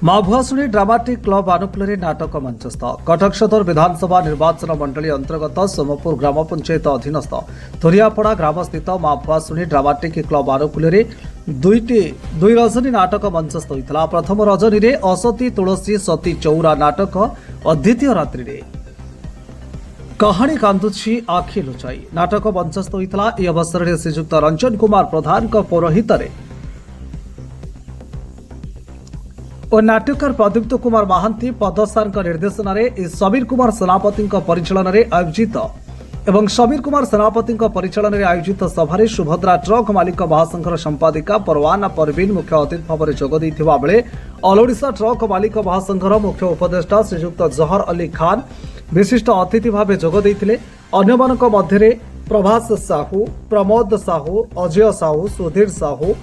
माँ भुआसुणी dramatic club आनुकूल नाटक मंचस्थ कटक सदर विधानसभा निर्वाचन मंडली अंतर्गत सोमपुर ग्राम पंचायत अधीनस्थ थोरियापड़ा ग्राम स्थित माँ भुआसुणी ड्रामाटिक क्लब आनुकूल दुई रजनी नाटक मंचस्थ होता। प्रथम रजनी रे असती तुलसी सती चौरा नाटक और द्वितीय रात्रि रे कहानी कांदुछि आखि लुचाई नाटक मंचस्थ होता। यह अवसर में श्रीजुक्त रंजन कुमार प्रधान पौरोहित और नाट्यकार प्रदीप्त कुमार महांती पदसार निर्देशन में समीर कुमार सेनापति परिचालन में आयोजित एवं समीर कुमार सेनापति परिचालन में आयोजित सभारे सुभद्रा ट्रक मालिक महासंघर संपादिका परवाना परवीन मुख्य अतिथि भाव में जोगदे बेले ऑल ओडिशा ट्रक मालिक महासंघर मुख्य उपदेष्टा श्रीजुक्त जहर अली खान विशिष्ट अतिथि भाव जोगदे अन्यमानक मध्य प्रभास साहू प्रमोद साहू अजय साहू सुधीर साहू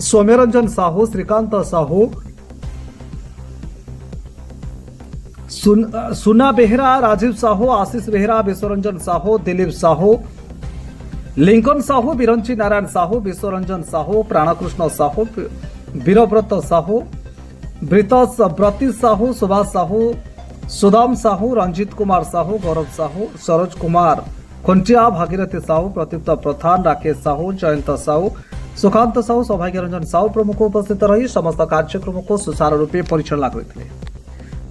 सौम्यरंजन साहू श्रीकांत साहू सुना बेहरा राजीव साहू आशीष बेहरा विश्वरंजन साहू दिलीप साहू लिंकन साहू बिरंची नारायण साहू विश्वरंजन साहू प्राणकृष्ण साहू वीरव्रत साहू ब्रती साहू सुभाष साहू सुदाम साहू रंजित कुमार साहू गौरव साहू सरोज कुमार खुंटिया भागीरथी साहू प्रदीप्त प्रधान राकेश साहू जयंत साहू सुकांत साहू सौभाग्य रंजन साहू प्रमुख उपस्थित रही समस्त कार्यक्रम को सुचारू रूपे परिचालना करते।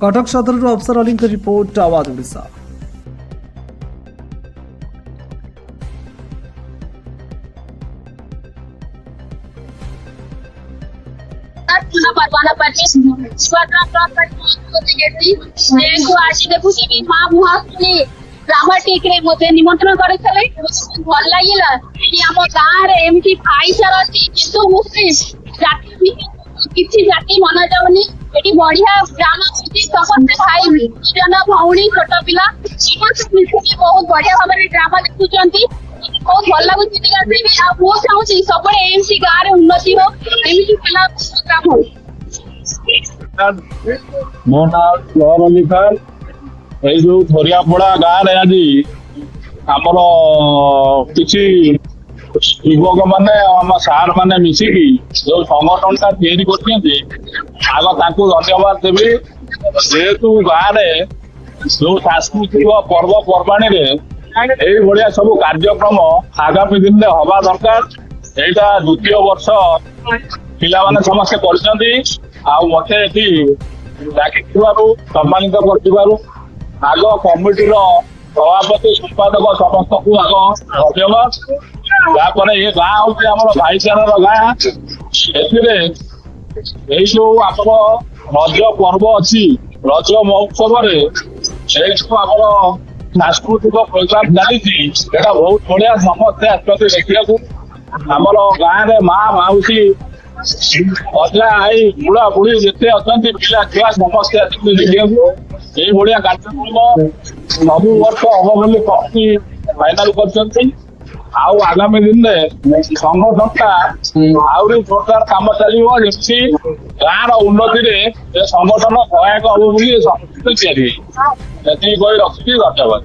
कटक सदर अफसर अली रिपोर्ट आवाज ओडिशा। ड्रामाटिक रे मते निमंत्रण करथले भल लागिला कि हम गां रे एमती भाईचारा अछि किंतु मुस्लिम जाति किछि जाति माना जावनी एटी बढ़िया ड्रामा अछि समस्त भाई जन भौणी छोट पिला समस्त मिलके बहुत बढ़िया भाबरे ड्रामा देखुचंती बहुत भल लागुछि दिगासी आ वो चाहूछि सबरे एमसी गां रे उन्नति हो एमती पिला काम हो। मो नाम जहर अली खान ये जो थोरियापड़ा गाँव आज आमर किसी युवक मैंने आम सार मैंने मिसिकी जो संगठन टा तैयारी आग धन्यवाद देवी जेहेतु गाँव में जो सांस्कृतिक पर्वपर्वाणी ये सब कार्यक्रम आगामी दिन में हवा दरकार यहाँ द्वितीय वर्ष पिला माने समस्ते कर मत सम्मानित कर आग कमिटी सभापति संपादक समस्त को आग धन्यवाद ये गाँ हूँ भाईचार गाँ ए जो आम रज पर्व अच्छी रज महोत्सव आम सांस्कृतिक प्रोग्राम चली बहुत बढ़िया समस्ते आसते देखा आमर गाँव में माँ माउसी अजा आई बुढ़ा बुढ़ी जिते अच्छा पिला छुआ समस्ते आसते देखा ये भाया कार्यक्रम सब वर्ष हम बोली कमिटी फाइनाल कर आगामी दिन में संगठनटा आहरी जोरदार काम चलो जमी गाँव उन्नति संगठन सहायक हम बोली रखी धन्यवाद।